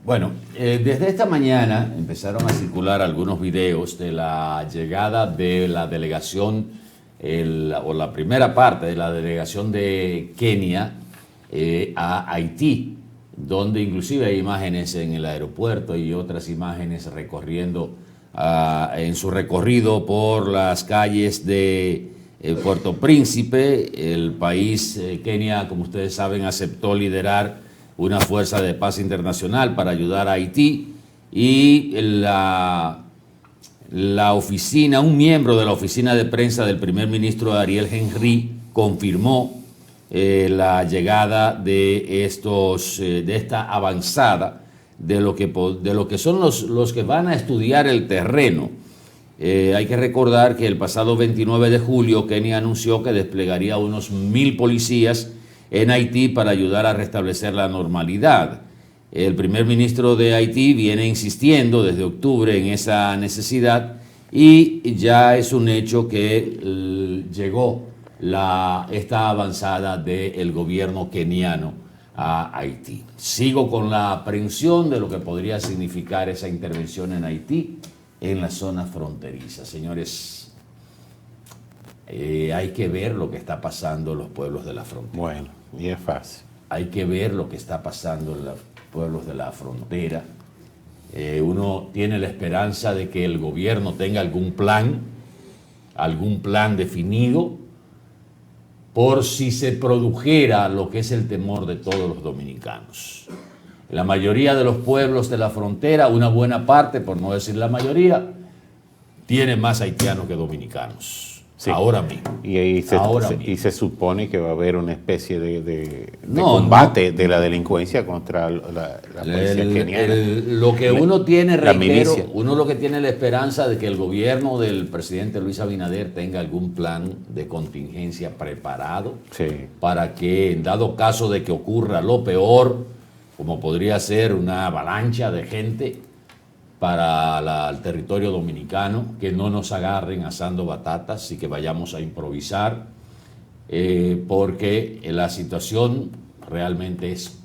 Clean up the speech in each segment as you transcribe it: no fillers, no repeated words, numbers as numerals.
Bueno, desde esta mañana empezaron a circular algunos videos de la llegada de la delegación, o la primera parte de la delegación de Kenia a Haití, donde inclusive hay imágenes en el aeropuerto y otras imágenes recorriendo, en su recorrido por las calles de Puerto Príncipe. El país, Kenia, como ustedes saben, aceptó liderar una fuerza de paz internacional para ayudar a Haití, y la oficina, un miembro de la oficina de prensa del primer ministro Ariel Henry confirmó la llegada de esta avanzada de lo que son los que van a estudiar el terreno. Hay que recordar que el pasado 29 de julio Kenia anunció que desplegaría unos 1,000 policías en Haití para ayudar a restablecer la normalidad. El primer ministro de Haití viene insistiendo desde octubre en esa necesidad, y ya es un hecho que llegó esta avanzada del gobierno keniano a Haití. Sigo con la aprehensión de lo que podría significar esa intervención en Haití, en la zona fronteriza. Señores, hay que ver lo que está pasando en los pueblos de la frontera. Bueno, y es fácil. Hay que ver lo que está pasando en los pueblos de la frontera. Uno tiene la esperanza de que el gobierno tenga algún plan definido, por si se produjera lo que es el temor de todos los dominicanos. La mayoría de los pueblos de la frontera, una buena parte, por no decir la mayoría, tiene más haitianos que dominicanos. Sí. Ahora mismo. Y se supone que va a haber una especie de combate de la delincuencia contra la policía keniana. Lo que uno tiene, reitero, uno lo que tiene la esperanza de que el gobierno del presidente Luis Abinader tenga algún plan de contingencia preparado, sí, para que en dado caso de que ocurra lo peor, como podría ser una avalancha de gente para el territorio dominicano, que no nos agarren asando batatas y que vayamos a improvisar, porque la situación realmente es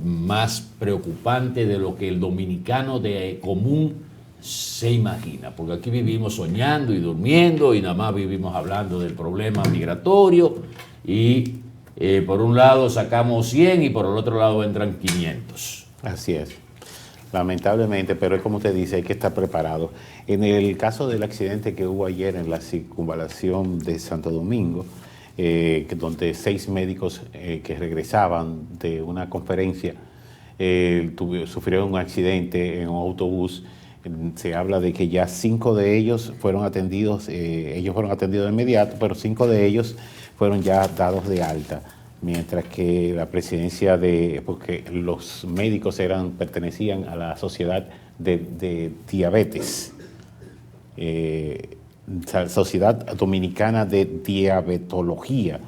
más preocupante de lo que el dominicano de común se imagina, porque aquí vivimos soñando y durmiendo y nada más vivimos hablando del problema migratorio, y por un lado sacamos 100 y por el otro lado entran 500. Así es. Lamentablemente, pero es como usted dice, hay que estar preparado. En el caso del accidente que hubo ayer en la circunvalación de Santo Domingo, donde 6 médicos que regresaban de una conferencia sufrieron un accidente en un autobús. Se habla de que ya 5 de ellos fueron atendidos, de inmediato, pero 5 de ellos fueron ya dados de alta. Mientras que la presidencia porque los médicos pertenecían a la Sociedad de Diabetes, Sociedad Dominicana de Diabetología.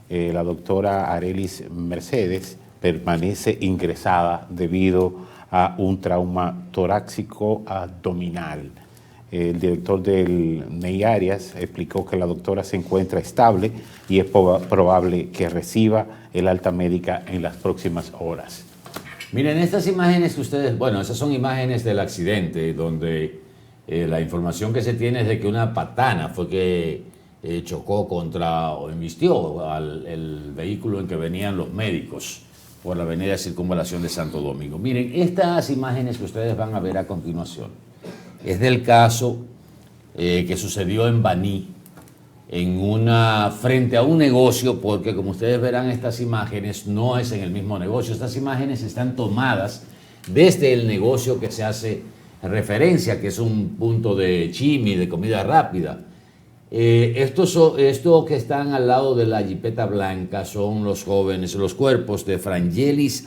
La doctora Arelis Mercedes permanece ingresada debido a un trauma torácico abdominal. El director del NEI Arias explicó que la doctora se encuentra estable y es probable que reciba el alta médica en las próximas horas. Miren, estas imágenes que ustedes, bueno, esas son imágenes del accidente, donde la información que se tiene es de que una patana fue que chocó o embistió el vehículo en que venían los médicos por la avenida Circunvalación de Santo Domingo. Miren, estas imágenes que ustedes van a ver a continuación es del caso que sucedió en Baní, frente a un negocio, porque como ustedes verán, estas imágenes no es en el mismo negocio. Estas imágenes están tomadas desde el negocio que se hace referencia, que es un punto de chimi, de comida rápida. Estos que están al lado de la jipeta blanca son los jóvenes, los cuerpos de Frangelis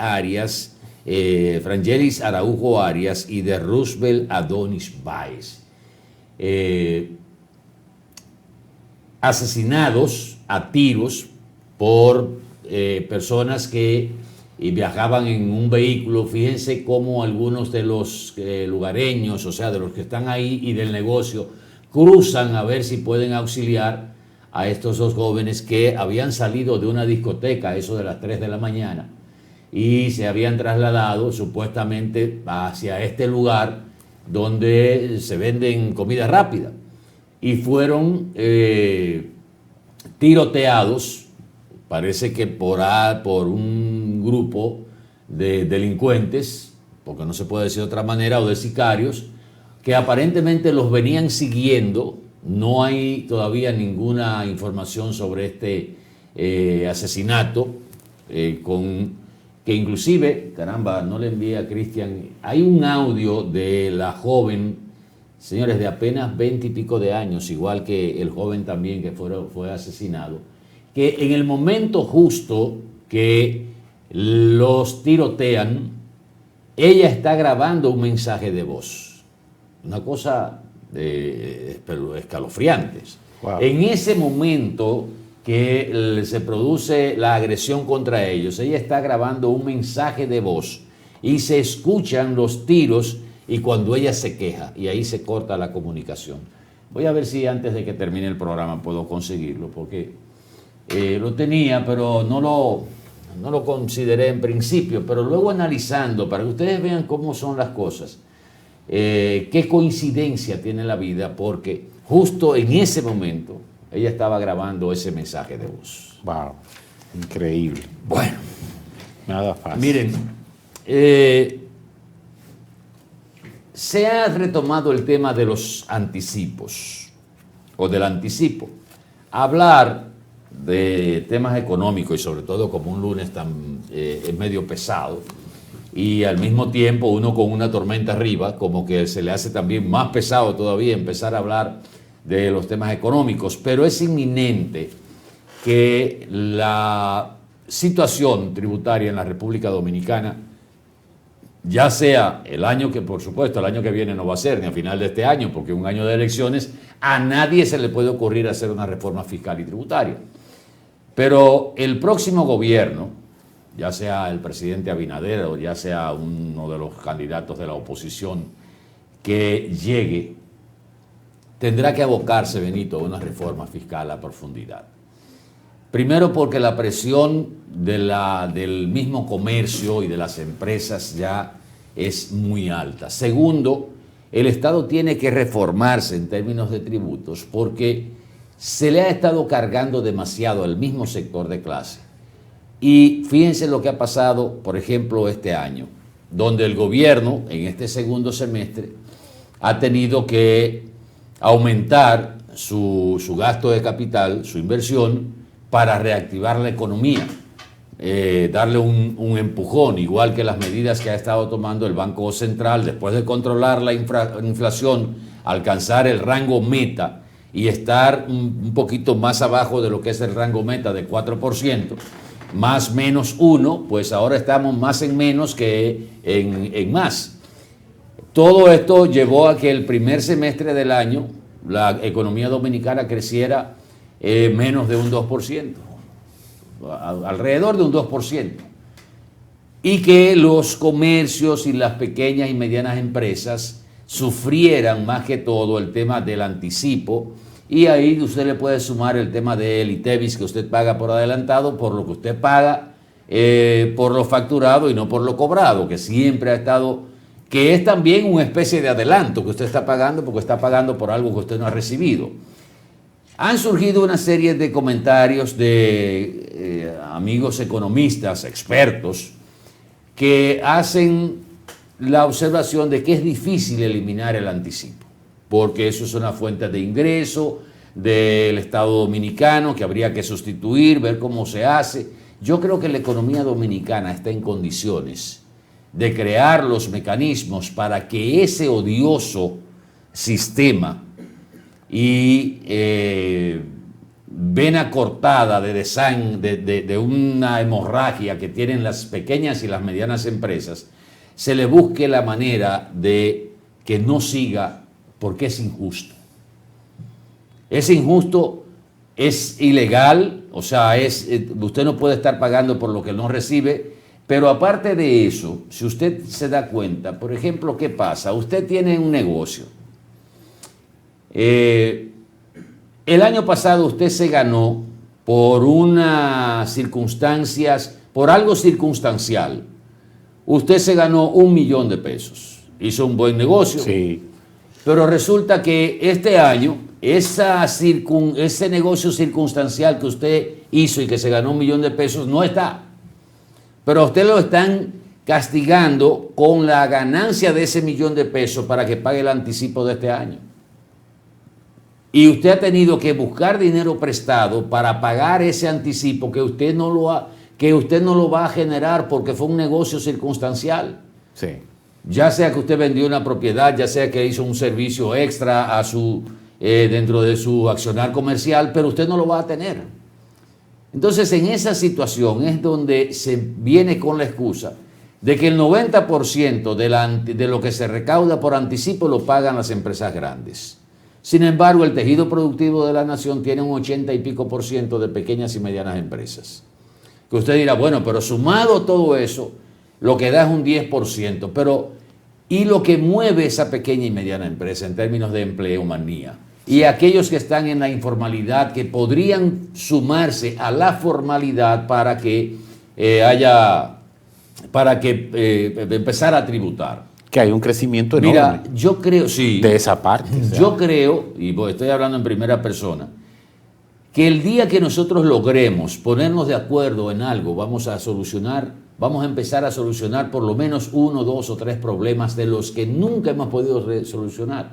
Araujo Arias y de Roosevelt Adonis Baez, asesinados a tiros por personas que viajaban en un vehículo. Fíjense cómo algunos de los lugareños, o sea, de los que están ahí y del negocio, cruzan a ver si pueden auxiliar a estos 2 jóvenes que habían salido de una discoteca a eso de las 3 de la mañana y se habían trasladado supuestamente hacia este lugar donde se venden comida rápida y fueron tiroteados, parece que por un grupo de delincuentes, porque no se puede decir de otra manera, o de sicarios, que aparentemente los venían siguiendo. No hay todavía ninguna información sobre este asesinato, que inclusive, caramba, no le envié a Cristian, hay un audio de la joven, señores, de apenas 20 y pico de años, igual que el joven también que fue asesinado, que en el momento justo que los tirotean, ella está grabando un mensaje de voz. Una cosa escalofriante. Wow. En ese momento que se produce la agresión contra ellos, ella está grabando un mensaje de voz y se escuchan los tiros y cuando ella se queja, y ahí se corta la comunicación. Voy a ver si antes de que termine el programa puedo conseguirlo, porque lo tenía, pero no lo consideré en principio, pero luego analizando, para que ustedes vean cómo son las cosas, qué coincidencia tiene la vida, porque justo en ese momento ella estaba grabando ese mensaje de voz. Wow, increíble. Bueno, nada fácil. Miren, se ha retomado el tema de los anticipos, o del anticipo. Hablar de temas económicos y sobre todo como un lunes es medio pesado y al mismo tiempo uno con una tormenta arriba, como que se le hace también más pesado todavía empezar a hablar de los temas económicos, pero es inminente que la situación tributaria en la República Dominicana, ya sea el año que, por supuesto, el año que viene no va a ser, ni a final de este año, porque es un año de elecciones, a nadie se le puede ocurrir hacer una reforma fiscal y tributaria. Pero el próximo gobierno, ya sea el presidente Abinader o ya sea uno de los candidatos de la oposición que llegue, tendrá que abocarse, Benito, a una reforma fiscal a profundidad. Primero porque la presión del mismo comercio y de las empresas ya es muy alta. Segundo, el Estado tiene que reformarse en términos de tributos porque se le ha estado cargando demasiado al mismo sector de clase. Y fíjense lo que ha pasado, por ejemplo, este año, donde el gobierno, en este segundo semestre, ha tenido que aumentar su gasto de capital, su inversión, para reactivar la economía, darle un empujón, igual que las medidas que ha estado tomando el Banco Central después de controlar la inflación, alcanzar el rango meta y estar un poquito más abajo de lo que es el rango meta de 4%, más menos 1, pues ahora estamos más en menos que en más. Todo esto llevó a que el primer semestre del año la economía dominicana creciera menos de un 2%, alrededor de un 2%, y que los comercios y las pequeñas y medianas empresas sufrieran más que todo el tema del anticipo, y ahí usted le puede sumar el tema del ITEVIS que usted paga por adelantado, por lo que usted paga por lo facturado y no por lo cobrado, que siempre ha estado, que es también una especie de adelanto que usted está pagando porque está pagando por algo que usted no ha recibido. Han surgido una serie de comentarios de amigos economistas, expertos, que hacen la observación de que es difícil eliminar el anticipo, porque eso es una fuente de ingreso del Estado dominicano que habría que sustituir, ver cómo se hace. Yo creo que la economía dominicana está en condiciones de crear los mecanismos para que ese odioso sistema y vena cortada de una hemorragia que tienen las pequeñas y las medianas empresas, se le busque la manera de que no siga, porque es injusto. Es injusto, es ilegal, o sea, usted no puede estar pagando por lo que no recibe, pero aparte de eso, si usted se da cuenta, por ejemplo, ¿qué pasa? Usted tiene un negocio. El año pasado usted se ganó por unas circunstancias, por algo circunstancial, usted se ganó 1 millón de pesos, hizo un buen negocio, Sí. pero resulta que este año ese negocio circunstancial que usted hizo y que se ganó 1 millón de pesos no está, pero a usted lo están castigando con la ganancia de ese 1 millón de pesos para que pague el anticipo de este año. Y usted ha tenido que buscar dinero prestado para pagar ese anticipo que usted no lo va a generar porque fue un negocio circunstancial. Sí. Ya sea que usted vendió una propiedad, ya sea que hizo un servicio extra dentro de su accionar comercial, pero usted no lo va a tener. Entonces, en esa situación es donde se viene con la excusa de que el 90% de lo que se recauda por anticipo lo pagan las empresas grandes. Sin embargo, el tejido productivo de la nación tiene un 80 y pico por ciento de pequeñas y medianas empresas. Que usted dirá, bueno, pero sumado todo eso, lo que da es un 10%. Pero, ¿y lo que mueve esa pequeña y mediana empresa en términos de empleomanía? Y aquellos que están en la informalidad, que podrían sumarse a la formalidad para que empezar a tributar. Que hay un crecimiento enorme. Mira, yo creo, sí. De esa parte. O sea. Yo creo, y estoy hablando en primera persona, que el día que nosotros logremos ponernos de acuerdo en algo, vamos a empezar a solucionar por lo menos 1, 2 o 3 problemas de los que nunca hemos podido solucionar.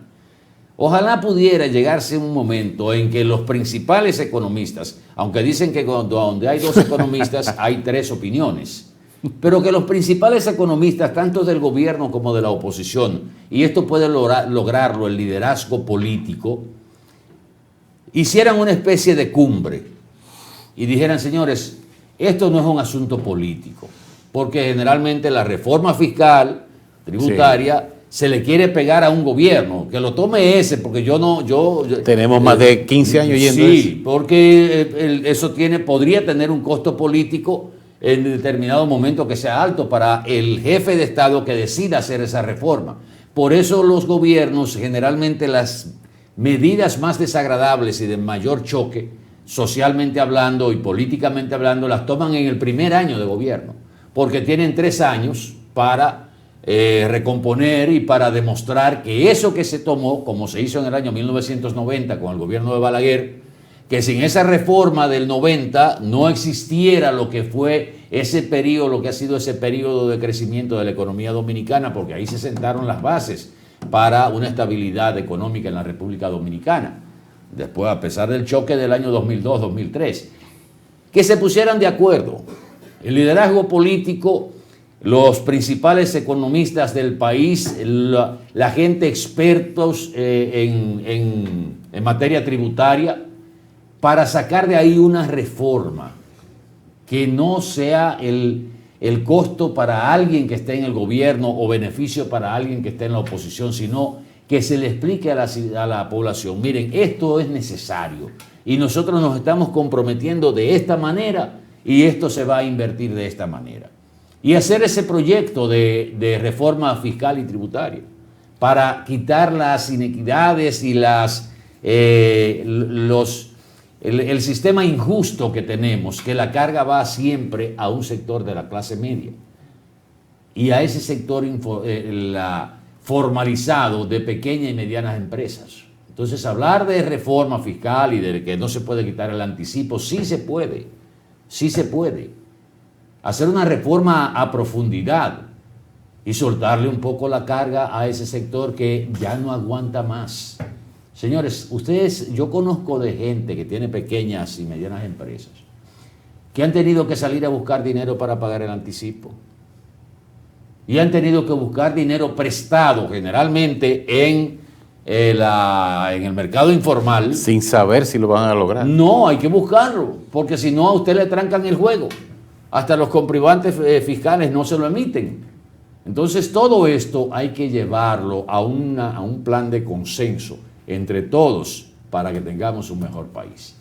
Ojalá pudiera llegarse un momento en que los principales economistas, aunque dicen que donde hay 2 economistas hay 3 opiniones, pero que los principales economistas, tanto del gobierno como de la oposición, y esto puede lograrlo el liderazgo político, hicieran una especie de cumbre y dijeran, señores, esto no es un asunto político, porque generalmente la reforma fiscal, tributaria, se le quiere pegar a un gobierno, que lo tome ese, porque tenemos más de 15 años yendo sí, eso. porque eso podría tener un costo político en determinado momento que sea alto para el jefe de Estado que decida hacer esa reforma. Por eso los gobiernos, generalmente las medidas más desagradables y de mayor choque, socialmente hablando y políticamente hablando, las toman en el primer año de gobierno, porque tienen 3 años para recomponer y para demostrar que eso que se tomó, como se hizo en el año 1990 con el gobierno de Balaguer, que sin esa reforma del 90 no existiera lo que fue ese periodo, lo que ha sido ese periodo de crecimiento de la economía dominicana, porque ahí se sentaron las bases para una estabilidad económica en la República Dominicana. Después, a pesar del choque del año 2002-2003, que se pusieran de acuerdo el liderazgo político, los principales economistas del país, la gente expertos en materia tributaria, para sacar de ahí una reforma que no sea el costo para alguien que esté en el gobierno o beneficio para alguien que esté en la oposición, sino que se le explique a la población, miren, esto es necesario y nosotros nos estamos comprometiendo de esta manera y esto se va a invertir de esta manera. Y hacer ese proyecto de reforma fiscal y tributaria para quitar las inequidades y el sistema injusto que tenemos, que la carga va siempre a un sector de la clase media y a ese sector formalizado de pequeñas y medianas empresas. Entonces, hablar de reforma fiscal y de que no se puede quitar el anticipo, sí se puede, sí se puede. Hacer una reforma a profundidad y soltarle un poco la carga a ese sector que ya no aguanta más. Señores, yo conozco de gente que tiene pequeñas y medianas empresas que han tenido que salir a buscar dinero para pagar el anticipo y han tenido que buscar dinero prestado generalmente en el mercado informal. Sin saber si lo van a lograr. No, hay que buscarlo, porque si no a usted le trancan el juego. Hasta los comprobantes fiscales no se lo emiten. Entonces todo esto hay que llevarlo a un plan de consenso entre todos para que tengamos un mejor país.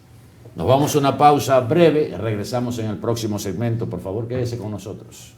Nos vamos a una pausa breve, regresamos en el próximo segmento. Por favor, quédese con nosotros.